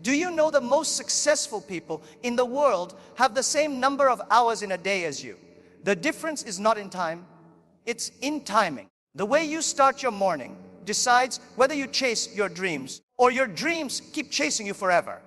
Do you know the most successful people in the world have the same number of hours in a day as you? The difference is not in time, it's in timing. The way you start your morning decides whether you chase your dreams or your dreams keep chasing you forever.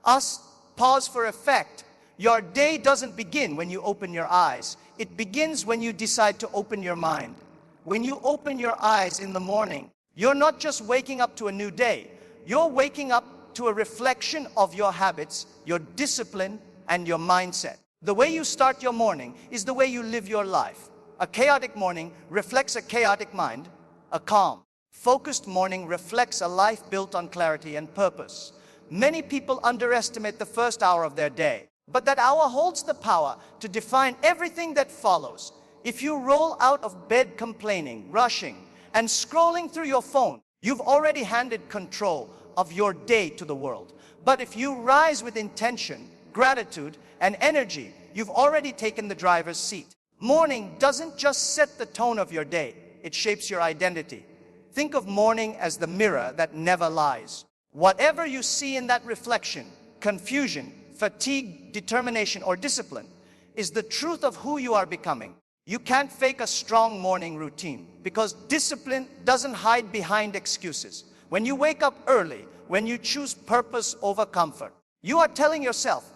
Pause for effect. Your day doesn't begin when you open your eyes. It begins when you decide to open your mind. When you open your eyes in the morning, you're not just waking up to a new day. You're waking up to a reflection of your habits, your discipline, and your mindset. The way you start your morning is the way you live your life. A chaotic morning reflects a chaotic mind. A calm, focused morning reflects a life built on clarity and purpose. Many people underestimate the first hour of their day, but that hour holds the power to define everything that follows. If you roll out of bed complaining, rushing, and scrolling through your phone, you've already handed control of your day to the world. But if you rise with intention, gratitude, and energy, you've already taken the driver's seat. Morning doesn't just set the tone of your day, it shapes your identity. Think of morning as the mirror that never lies. Whatever you see in that reflection, confusion, fatigue, determination, or discipline, is the truth of who you are becoming. You can't fake a strong morning routine because discipline doesn't hide behind excuses. When you wake up early, when you choose purpose over comfort, you are telling yourself,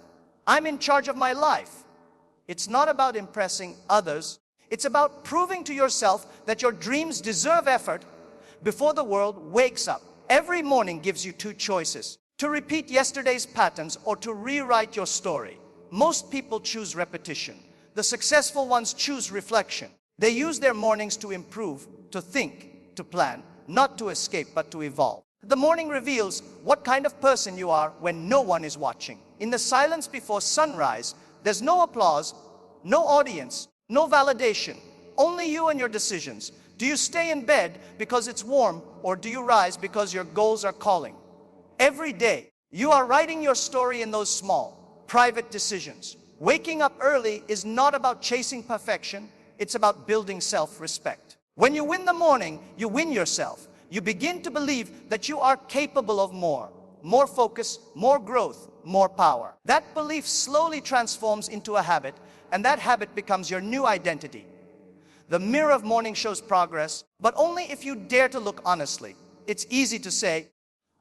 I'm in charge of my life. It's not about impressing others. It's about proving to yourself that your dreams deserve effort before the world wakes up. Every morning gives you two choices: to repeat yesterday's patterns or to rewrite your story. Most people choose repetition. The successful ones choose reflection. They use their mornings to improve, to think, to plan, not to escape, but to evolve. The morning reveals what kind of person you are when no one is watching. In the silence before sunrise, there's no applause, no audience, no validation, only you and your decisions. Do you stay in bed because it's warm, or do you rise because your goals are calling? Every day, you are writing your story in those small, private decisions. Waking up early is not about chasing perfection, it's about building self-respect. When you win the morning, you win yourself. You begin to believe that you are capable of more focus, more growth, more power. That belief slowly transforms into a habit, and that habit becomes your new identity. The mirror of morning shows progress, but only if you dare to look honestly. It's easy to say,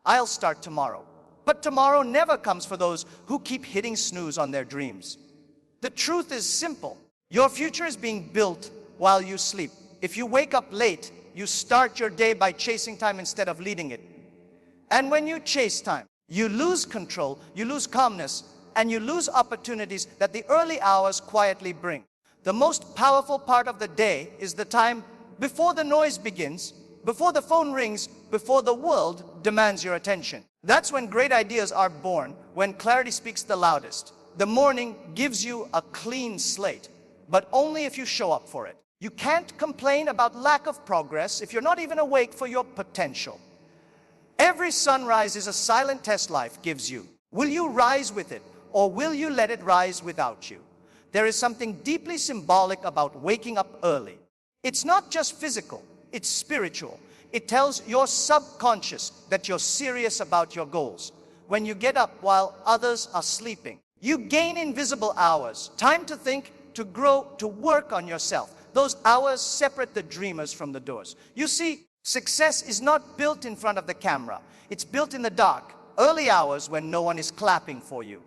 I'll start tomorrow. But tomorrow never comes for those who keep hitting snooze on their dreams. The truth is simple. Your future is being built while you sleep. If you wake up late, you start your day by chasing time instead of leading it. And when you chase time, you lose control, you lose calmness, and you lose opportunities that the early hours quietly bring. The most powerful part of the day is the time before the noise begins, before the phone rings, before the world demands your attention. That's when great ideas are born, when clarity speaks the loudest. The morning gives you a clean slate, but only if you show up for it. You can't complain about lack of progress if you're not even awake for your potential. Every sunrise is a silent test life gives you. Will you rise with it, or will you let it rise without you? There is something deeply symbolic about waking up early. It's not just physical, it's spiritual. It tells your subconscious that you're serious about your goals. When you get up while others are sleeping, you gain invisible hours, time to think, to grow, to work on yourself. Those hours separate the dreamers from the doers. You see, success is not built in front of the camera. It's built in the dark, early hours when no one is clapping for you.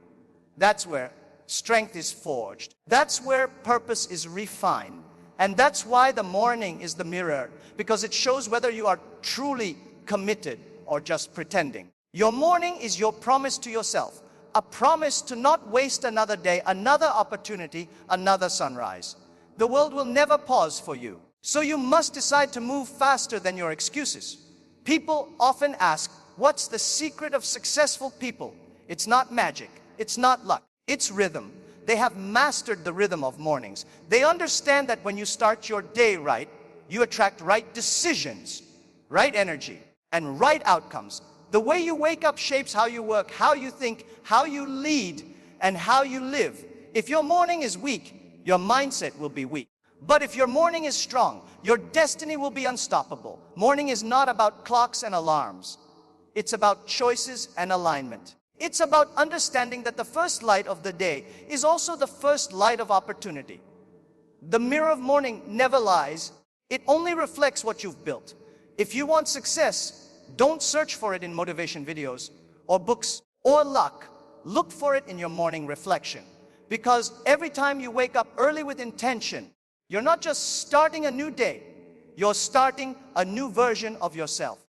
That's where strength is forged. That's where purpose is refined. And that's why the morning is the mirror, because it shows whether you are truly committed or just pretending. Your morning is your promise to yourself, a promise to not waste another day, another opportunity, another sunrise. The world will never pause for you. So you must decide to move faster than your excuses. People often ask, what's the secret of successful people? It's not magic. It's not luck. It's rhythm. They have mastered the rhythm of mornings. They understand that when you start your day right, you attract right decisions, right energy, and right outcomes. The way you wake up shapes how you work, how you think, how you lead, and how you live. If your morning is weak, your mindset will be weak. But if your morning is strong, your destiny will be unstoppable. Morning is not about clocks and alarms. It's about choices and alignment. It's about understanding that the first light of the day is also the first light of opportunity. The mirror of morning never lies. It only reflects what you've built. If you want success, don't search for it in motivation videos or books or luck. Look for it in your morning reflection. Because every time you wake up early with intention, you're not just starting a new day, you're starting a new version of yourself.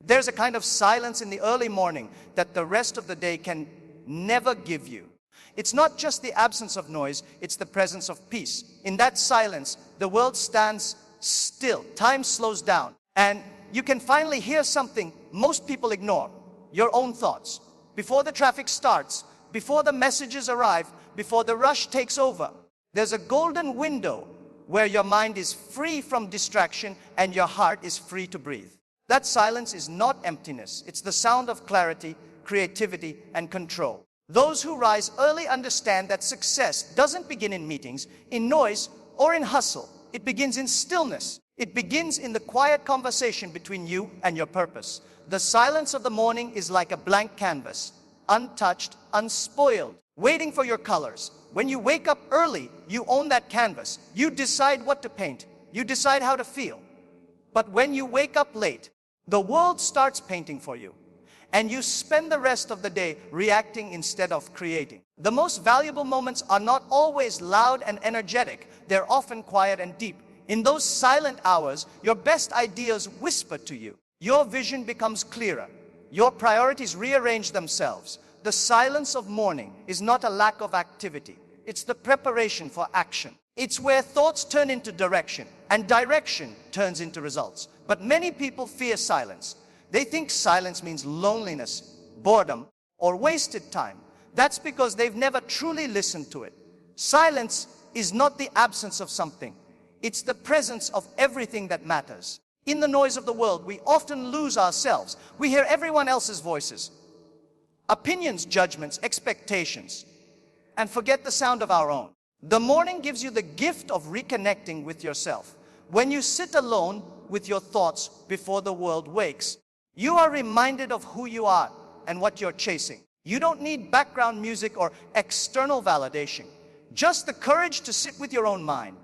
There's a kind of silence in the early morning that the rest of the day can never give you. It's not just the absence of noise, it's the presence of peace. In that silence, the world stands still, time slows down, and you can finally hear something most people ignore: your own thoughts. Before the traffic starts, before the messages arrive, before the rush takes over, there's a golden window where your mind is free from distraction and your heart is free to breathe. That silence is not emptiness. It's the sound of clarity, creativity, and control. Those who rise early understand that success doesn't begin in meetings, in noise, or in hustle. It begins in stillness. It begins in the quiet conversation between you and your purpose. The silence of the morning is like a blank canvas, untouched, unspoiled, waiting for your colors. When you wake up early, you own that canvas. You decide what to paint. You decide how to feel. But when you wake up late, the world starts painting for you, and you spend the rest of the day reacting instead of creating. The most valuable moments are not always loud and energetic. They're often quiet and deep. In those silent hours, your best ideas whisper to you. Your vision becomes clearer. Your priorities rearrange themselves. The silence of morning is not a lack of activity. It's the preparation for action. It's where thoughts turn into direction, and direction turns into results. But many people fear silence. They think silence means loneliness, boredom, or wasted time. That's because they've never truly listened to it. Silence is not the absence of something. It's the presence of everything that matters. In the noise of the world, we often lose ourselves. We hear everyone else's voices, opinions, judgments, expectations, and forget the sound of our own. The morning gives you the gift of reconnecting with yourself. When you sit alone with your thoughts before the world wakes, you are reminded of who you are and what you're chasing. You don't need background music or external validation. Just the courage to sit with your own mind.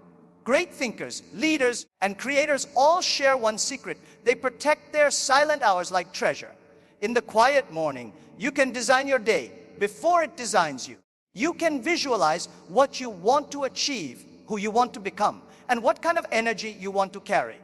Great thinkers, leaders, and creators all share one secret. They protect their silent hours like treasure. In the quiet morning, you can design your day before it designs you. You can visualize what you want to achieve, who you want to become, and what kind of energy you want to carry.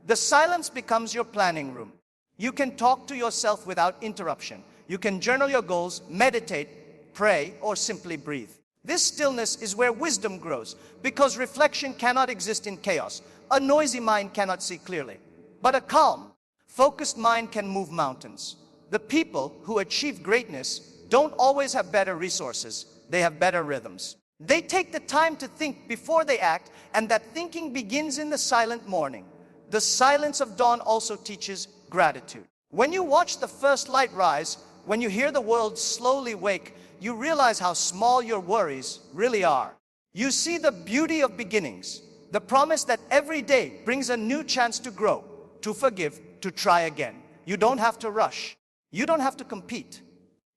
The silence becomes your planning room. You can talk to yourself without interruption. You can journal your goals, meditate, pray, or simply breathe. This stillness is where wisdom grows, because reflection cannot exist in chaos. A noisy mind cannot see clearly, but a calm, focused mind can move mountains. The people who achieve greatness don't always have better resources. They have better rhythms. They take the time to think before they act, and that thinking begins in the silent morning. The silence of dawn also teaches gratitude. When you watch the first light rise, when you hear the world slowly wake, you realize how small your worries really are. You see the beauty of beginnings, the promise that every day brings a new chance to grow, to forgive, to try again. You don't have to rush. You don't have to compete.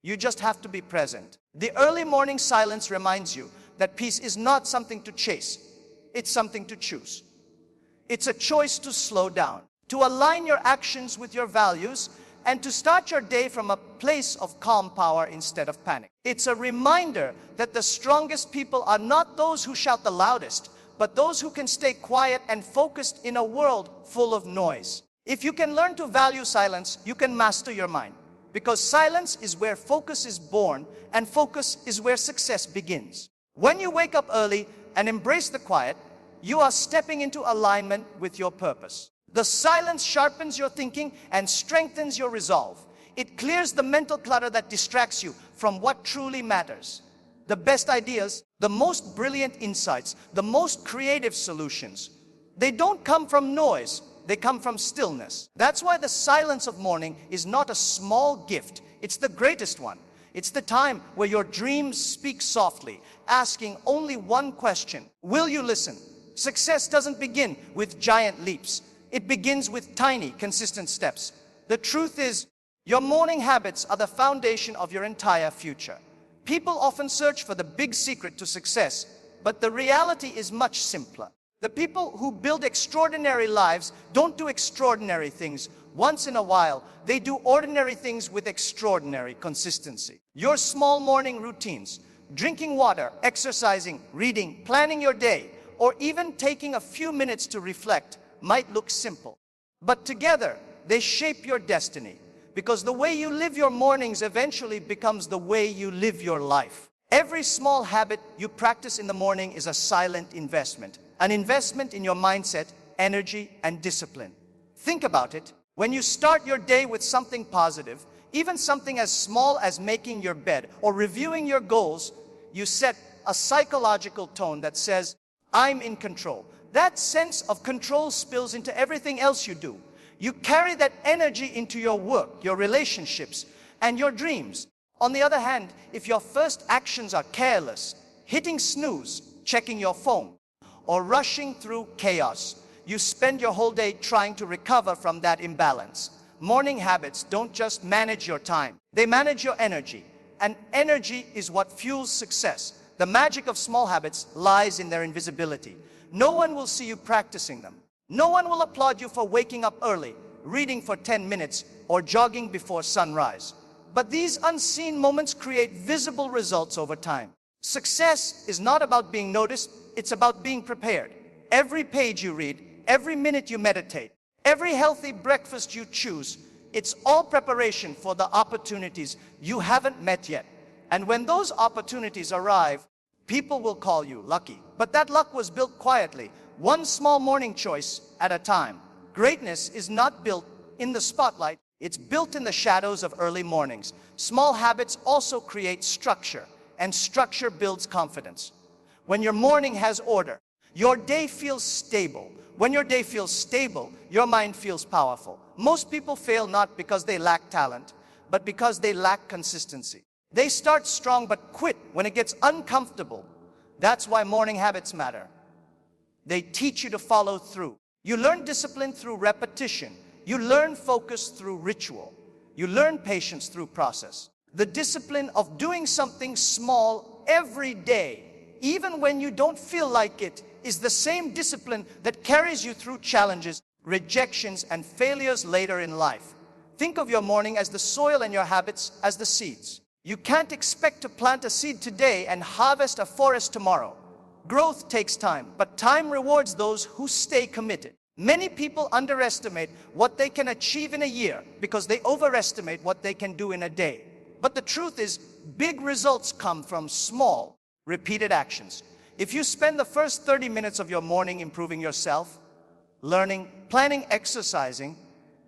You just have to be present. The early morning silence reminds you that peace is not something to chase. It's something to choose. It's a choice to slow down, to align your actions with your values, and to start your day from a place of calm power instead of panic. It's a reminder that the strongest people are not those who shout the loudest, but those who can stay quiet and focused in a world full of noise. If you can learn to value silence, you can master your mind. Because silence is where focus is born, and focus is where success begins. When you wake up early and embrace the quiet, you are stepping into alignment with your purpose. The silence sharpens your thinking and strengthens your resolve. It clears the mental clutter that distracts you from what truly matters. The best ideas, the most brilliant insights, the most creative solutions, they don't come from noise. They come from stillness. That's why the silence of morning is not a small gift. It's the greatest one. It's the time where your dreams speak softly, asking only one question: will you listen? Success doesn't begin with giant leaps. It begins with tiny, consistent steps. The truth is, Your morning habits are the foundation of your entire future. People often search for the big secret to success, but the reality is much simpler. The people who build extraordinary lives don't do extraordinary things once in a while. They do ordinary things with extraordinary consistency. Your small morning routines, drinking water, exercising, reading, planning your day, or even taking a few minutes to reflect, might look simple. But together, they shape your destiny, because the way you live your mornings eventually becomes the way you live your life. Every small habit you practice in the morning is a silent investment, an investment in your mindset, energy, and discipline. Think about it. When you start your day with something positive, even something as small as making your bed or reviewing your goals, you set a psychological tone that says, I'm in control. That sense of control spills into everything else you do. You carry that energy into your work, your relationships, and your dreams. On the other hand, if your first actions are careless, hitting snooze, checking your phone, or rushing through chaos, you spend your whole day trying to recover from that imbalance. Morning habits don't just manage your time, they manage your energy. And energy is what fuels success. The magic of small habits lies in their invisibility. No one will see you practicing them. No one will applaud you for waking up early, reading for 10 minutes, or jogging before sunrise. But these unseen moments create visible results over time. Success is not about being noticed, it's about being prepared. Every page you read, every minute you meditate, every healthy breakfast you choose, it's all preparation for the opportunities you haven't met yet. And when those opportunities arrive, people will call you lucky. But that luck was built quietly, one small morning choice at a time. Greatness is not built in the spotlight, it's built in the shadows of early mornings. Small habits also create structure, and structure builds confidence. When your morning has order, your day feels stable. When your day feels stable, your mind feels powerful. Most people fail not because they lack talent, but because they lack consistency. They start strong but quit when it gets uncomfortable. That's why morning habits matter. They teach you to follow through. You learn discipline through repetition. You learn focus through ritual. You learn patience through process. The discipline of doing something small every day, even when you don't feel like it, is the same discipline that carries you through challenges, rejections, and failures later in life. Think of your morning as the soil and your habits as the seeds. You can't expect to plant a seed today and harvest a forest tomorrow. Growth takes time, but time rewards those who stay committed. Many people underestimate what they can achieve in a year because they overestimate what they can do in a day. But the truth is, big results come from small, repeated actions. If you spend the first 30 minutes of your morning improving yourself, learning, planning, exercising,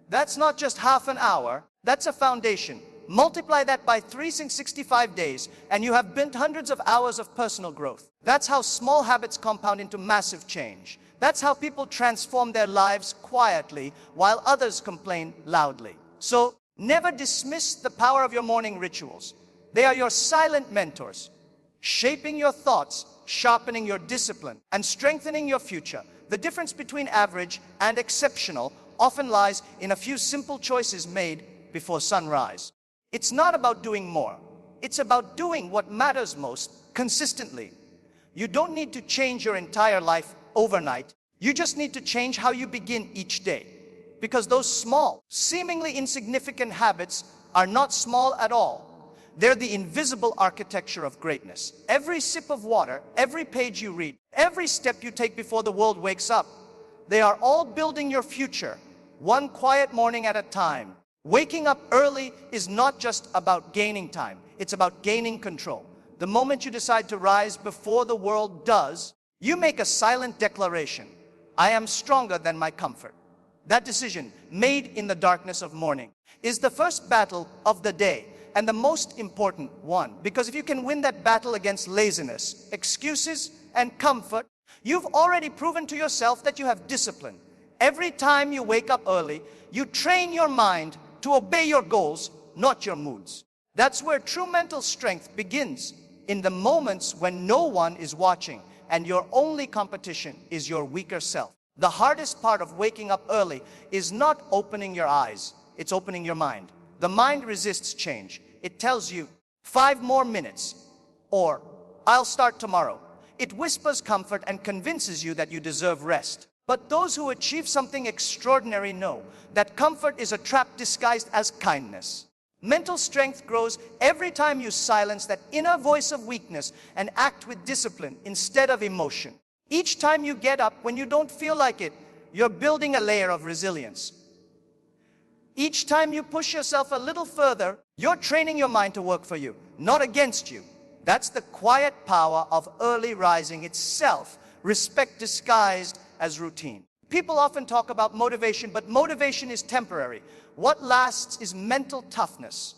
that's not just half an hour, that's a foundation. Multiply that by 365 days, and you have built hundreds of hours of personal growth. That's how small habits compound into massive change. That's how people transform their lives quietly while others complain loudly. So, never dismiss the power of your morning rituals. They are your silent mentors, shaping your thoughts, sharpening your discipline, and strengthening your future. The difference between average and exceptional often lies in a few simple choices made before sunrise. It's not about doing more. It's about doing what matters most consistently. You don't need to change your entire life overnight. You just need to change how you begin each day. Because those small, seemingly insignificant habits are not small at all. They're the invisible architecture of greatness. Every sip of water, every page you read, every step you take before the world wakes up, they are all building your future, one quiet morning at a time. Waking up early is not just about gaining time, it's about gaining control. The moment you decide to rise before the world does, you make a silent declaration. I am stronger than my comfort. That decision, made in the darkness of morning, is the first battle of the day and the most important one. Because if you can win that battle against laziness, excuses, and comfort, you've already proven to yourself that you have discipline. Every time you wake up early, you train your mind to obey your goals, not your moods. That's where true mental strength begins, in the moments when no one is watching and your only competition is your weaker self. The hardest part of waking up early is not opening your eyes, it's opening your mind. The mind resists change. It tells you, 5 more minutes, or I'll start tomorrow. It whispers comfort and convinces you that you deserve rest. But those who achieve something extraordinary know that comfort is a trap disguised as kindness. Mental strength grows every time you silence that inner voice of weakness and act with discipline instead of emotion. Each time you get up when you don't feel like it, you're building a layer of resilience. Each time you push yourself a little further, you're training your mind to work for you, not against you. That's the quiet power of early rising itself, respect disguised as routine. People often talk about motivation, but motivation is temporary. What lasts is mental toughness.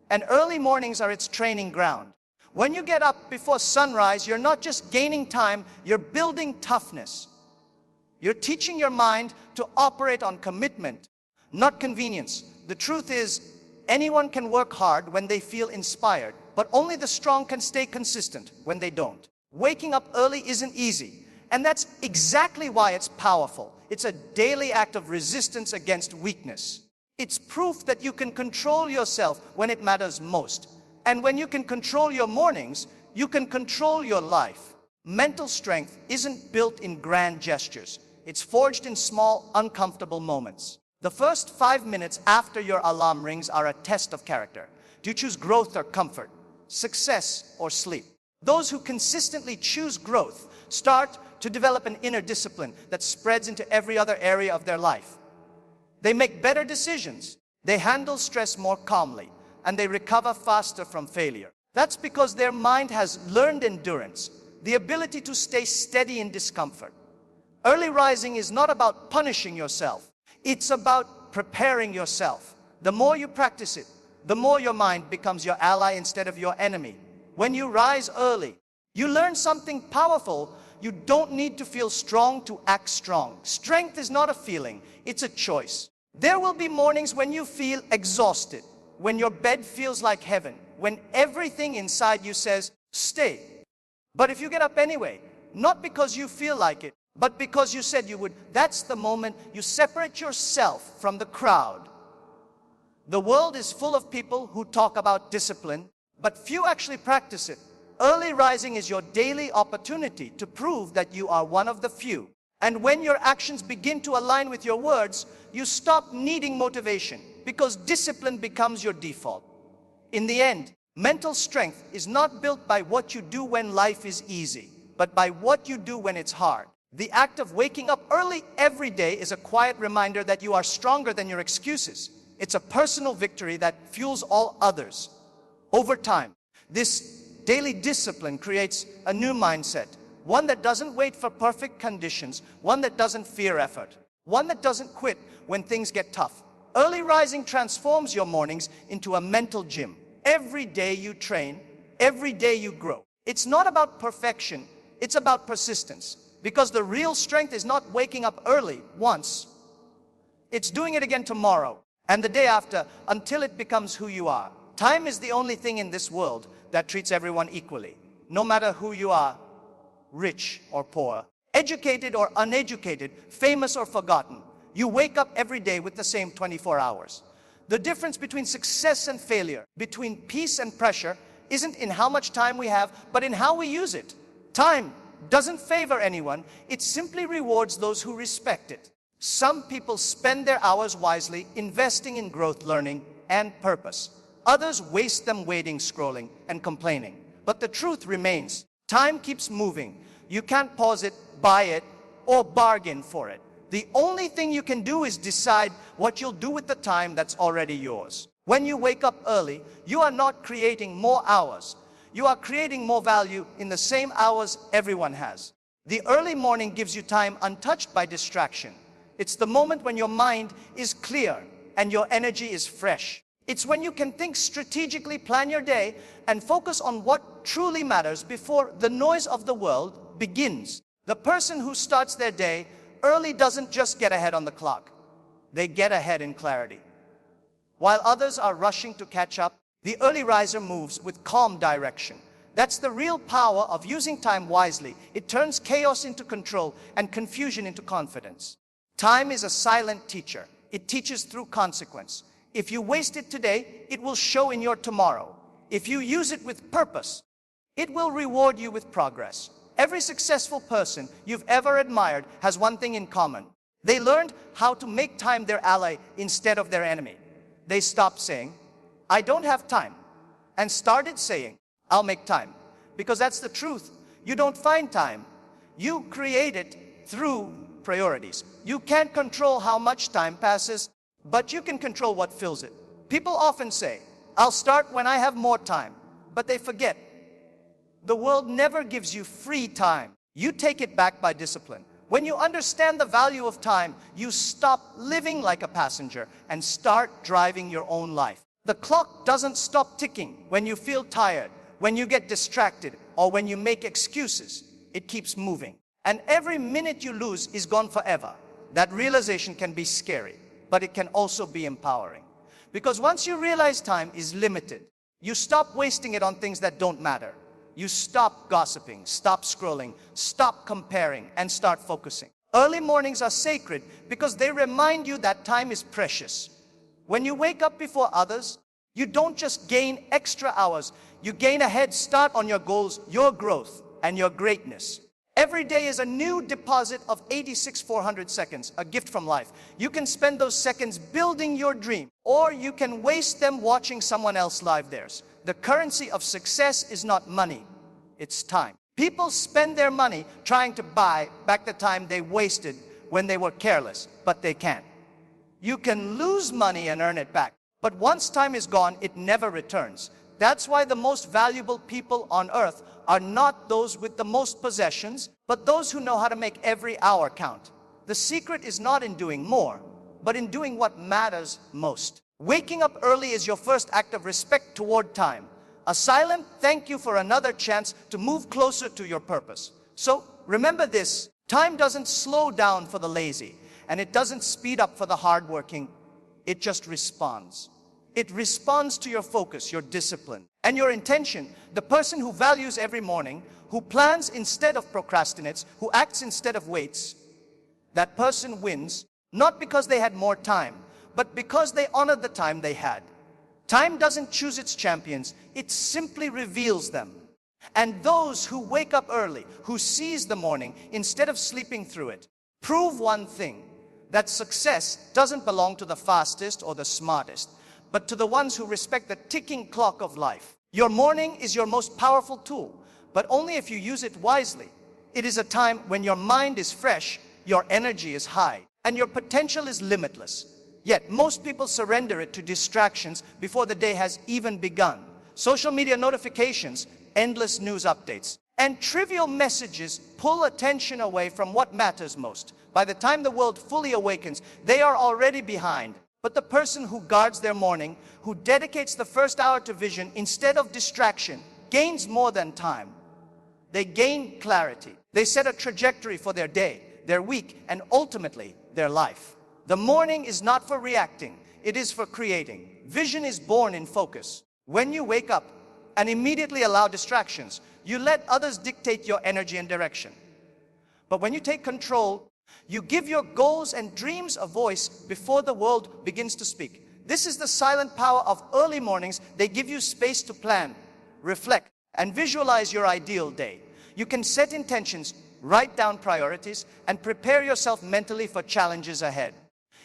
And early mornings are its training ground. When you get up before sunrise, you're not just gaining time, you're building toughness. You're teaching your mind to operate on commitment, not convenience. The truth is, anyone can work hard when they feel inspired, but only the strong can stay consistent when they don't. Waking up early isn't easy, and that's exactly why it's powerful. It's a daily act of resistance against weakness. It's proof that you can control yourself when it matters most. And when you can control your mornings, you can control your life. Mental strength isn't built in grand gestures. It's forged in small, uncomfortable moments. The first 5 minutes after your alarm rings are a test of character. Do you choose growth or comfort, success or sleep? Those who consistently choose growth start to develop an inner discipline that spreads into every other area of their life. They make better decisions, they handle stress more calmly, and they recover faster from failure. That's because their mind has learned endurance, the ability to stay steady in discomfort. Early rising is not about punishing yourself. It's about preparing yourself. The more you practice it, the more your mind becomes your ally instead of your enemy. When you rise early, you learn something powerful. You don't need to feel strong to act strong. Strength is not a feeling, it's a choice. There will be mornings when you feel exhausted, when your bed feels like heaven, when everything inside you says, stay. But if you get up anyway, not because you feel like it, but because you said you would, that's the moment you separate yourself from the crowd. The world is full of people who talk about discipline, but few actually practice it. Early rising is your daily opportunity to prove that you are one of the few. And when your actions begin to align with your words, you stop needing motivation because discipline becomes your default. In the end, mental strength is not built by what you do when life is easy, but by what you do when it's hard. The act of waking up early every day is a quiet reminder that you are stronger than your excuses. It's a personal victory that fuels all others. Over time, this daily discipline creates a new mindset, one that doesn't wait for perfect conditions, one that doesn't fear effort, one that doesn't quit when things get tough. Early rising transforms your mornings into a mental gym. Every day you train, every day you grow. It's not about perfection, it's about persistence. Because the real strength is not waking up early once. It's doing it again tomorrow and the day after until it becomes who you are. Time is the only thing in this world that treats everyone equally, no matter who you are, rich or poor, educated or uneducated, famous or forgotten. You wake up every day with the same 24 hours. The difference between success and failure, between peace and pressure, isn't in how much time we have, but in how we use it. Time doesn't favor anyone, it simply rewards those who respect it. Some people spend their hours wisely, investing in growth, learning, and purpose. Others waste them waiting, scrolling, and complaining. But the truth remains, time keeps moving. You can't pause it, buy it, or bargain for it. The only thing you can do is decide what you'll do with the time that's already yours. When you wake up early, you are not creating more hours. You are creating more value in the same hours everyone has. The early morning gives you time untouched by distraction. It's the moment when your mind is clear and your energy is fresh. It's when you can think strategically, plan your day, and focus on what truly matters before the noise of the world begins. The person who starts their day early doesn't just get ahead on the clock. They get ahead in clarity. While others are rushing to catch up, the early riser moves with calm direction. That's the real power of using time wisely. It turns chaos into control and confusion into confidence. Time is a silent teacher. It teaches through consequence. If you waste it today, it will show in your tomorrow. If you use it with purpose, it will reward you with progress. Every successful person you've ever admired has one thing in common. They learned how to make time their ally instead of their enemy. They stopped saying, "I don't have time," and started saying, "I'll make time." Because that's the truth. You don't find time. You create it through priorities. You can't control how much time passes, but you can control what fills it. People often say, "I'll start when I have more time," but they forget. The world never gives you free time. You take it back by discipline. When you understand the value of time, you stop living like a passenger and start driving your own life. The clock doesn't stop ticking when you feel tired, when you get distracted, or when you make excuses. It keeps moving. And every minute you lose is gone forever. That realization can be scary, but it can also be empowering. Because once you realize time is limited, you stop wasting it on things that don't matter. You stop gossiping, stop scrolling, stop comparing, and start focusing. Early mornings are sacred because they remind you that time is precious. When you wake up before others, you don't just gain extra hours, you gain a head start on your goals, your growth, and your greatness. Every day is a new deposit of 86,400 seconds, a gift from life. You can spend those seconds building your dream, or you can waste them watching someone else live theirs. The currency of success is not money, it's time. People spend their money trying to buy back the time they wasted when they were careless, but they can't. You can lose money and earn it back, but once time is gone, it never returns. That's why the most valuable people on earth are not those with the most possessions, but those who know how to make every hour count. The secret is not in doing more, but in doing what matters most. Waking up early is your first act of respect toward time. A silent thank you for another chance to move closer to your purpose. So remember this, time doesn't slow down for the lazy, and it doesn't speed up for the hardworking. It just responds. It responds to your focus, your discipline, and your intention. The person who values every morning, who plans instead of procrastinates, who acts instead of waits, that person wins, not because they had more time, but because they honored the time they had. Time doesn't choose its champions, it simply reveals them. And those who wake up early, who seize the morning instead of sleeping through it, prove one thing, that success doesn't belong to the fastest or the smartest, but to the ones who respect the ticking clock of life. Your morning is your most powerful tool, but only if you use it wisely. It is a time when your mind is fresh, your energy is high, and your potential is limitless. Yet most people surrender it to distractions before the day has even begun. Social media notifications, endless news updates, and trivial messages pull attention away from what matters most. By the time the world fully awakens, they are already behind. But the person who guards their morning, who dedicates the first hour to vision instead of distraction, gains more than time. They gain clarity. They set a trajectory for their day, their week, and ultimately their life. The morning is not for reacting, it is for creating. Vision is born in focus. When you wake up and immediately allow distractions, you let others dictate your energy and direction. But when you take control, you give your goals and dreams a voice before the world begins to speak. This is the silent power of early mornings. They give you space to plan, reflect, and visualize your ideal day. You can set intentions, write down priorities, and prepare yourself mentally for challenges ahead.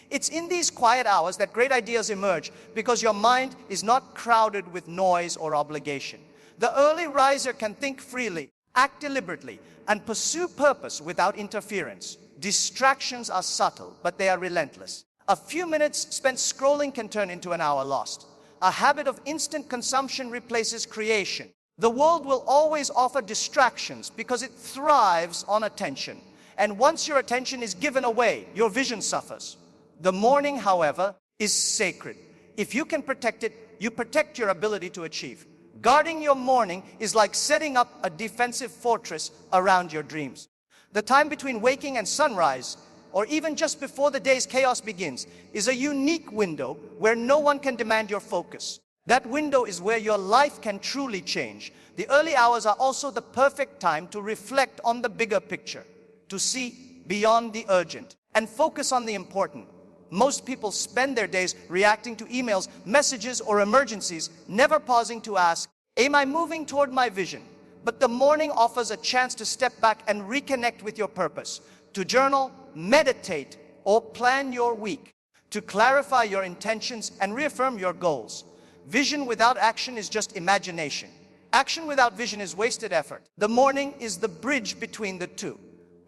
It's in these quiet hours that great ideas emerge because your mind is not crowded with noise or obligation. The early riser can think freely, act deliberately, and pursue purpose without interference. Distractions are subtle, but they are relentless. A few minutes spent scrolling can turn into an hour lost. A habit of instant consumption replaces creation. The world will always offer distractions because it thrives on attention. And once your attention is given away, your vision suffers. The morning, however, is sacred. If you can protect it, you protect your ability to achieve. Guarding your morning is like setting up a defensive fortress around your dreams. The time between waking and sunrise, or even just before the day's chaos begins, is a unique window where no one can demand your focus. That window is where your life can truly change. The early hours are also the perfect time to reflect on the bigger picture, to see beyond the urgent, and focus on the important. Most people spend their days reacting to emails, messages, or emergencies, never pausing to ask, am I moving toward my vision? But the morning offers a chance to step back and reconnect with your purpose, to journal, meditate, or plan your week, to clarify your intentions and reaffirm your goals. Vision without action is just imagination. Action without vision is wasted effort. The morning is the bridge between the two.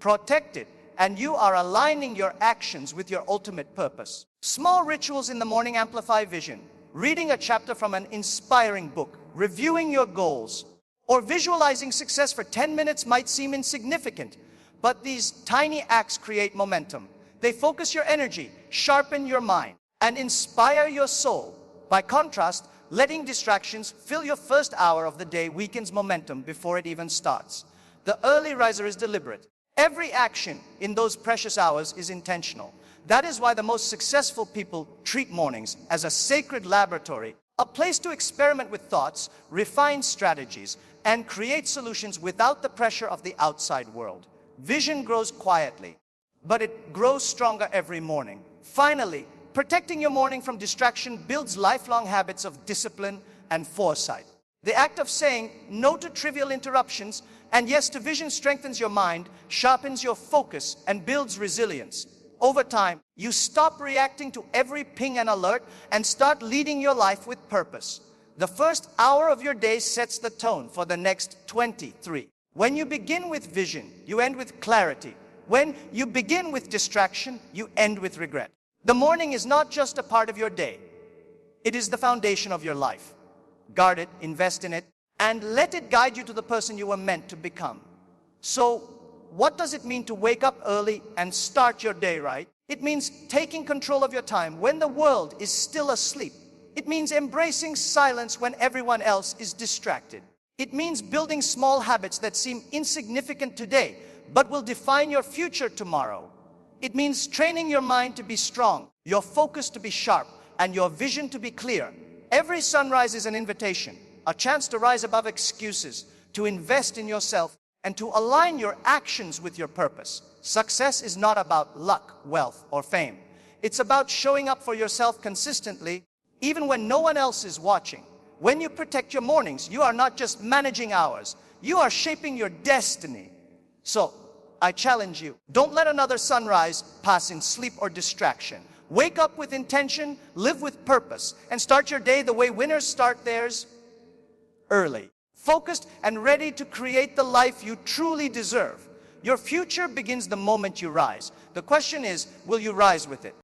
Protect it, and you are aligning your actions with your ultimate purpose. Small rituals in the morning amplify vision. Reading a chapter from an inspiring book, reviewing your goals, or visualizing success for 10 minutes might seem insignificant, but these tiny acts create momentum. They focus your energy, sharpen your mind, and inspire your soul. By contrast, letting distractions fill your first hour of the day weakens momentum before it even starts. The early riser is deliberate. Every action in those precious hours is intentional. That is why the most successful people treat mornings as a sacred laboratory, a place to experiment with thoughts, refine strategies, and create solutions without the pressure of the outside world. Vision grows quietly, but it grows stronger every morning. Finally, protecting your morning from distraction builds lifelong habits of discipline and foresight. The act of saying no to trivial interruptions and yes to vision strengthens your mind, sharpens your focus, and builds resilience. Over time, you stop reacting to every ping and alert and start leading your life with purpose. The first hour of your day sets the tone for the next 23. When you begin with vision, you end with clarity. When you begin with distraction, you end with regret. The morning is not just a part of your day. It is the foundation of your life. Guard it, invest in it, and let it guide you to the person you were meant to become. So, what does it mean to wake up early and start your day right? It means taking control of your time when the world is still asleep. It means embracing silence when everyone else is distracted. It means building small habits that seem insignificant today, but will define your future tomorrow. It means training your mind to be strong, your focus to be sharp, and your vision to be clear. Every sunrise is an invitation, a chance to rise above excuses, to invest in yourself, and to align your actions with your purpose. Success is not about luck, wealth, or fame. It's about showing up for yourself consistently, even when no one else is watching. When you protect your mornings, you are not just managing hours, you are shaping your destiny. So, I challenge you, don't let another sunrise pass in sleep or distraction. Wake up with intention, live with purpose, and start your day the way winners start theirs, early. Focused and ready to create the life you truly deserve. Your future begins the moment you rise. The question is, will you rise with it?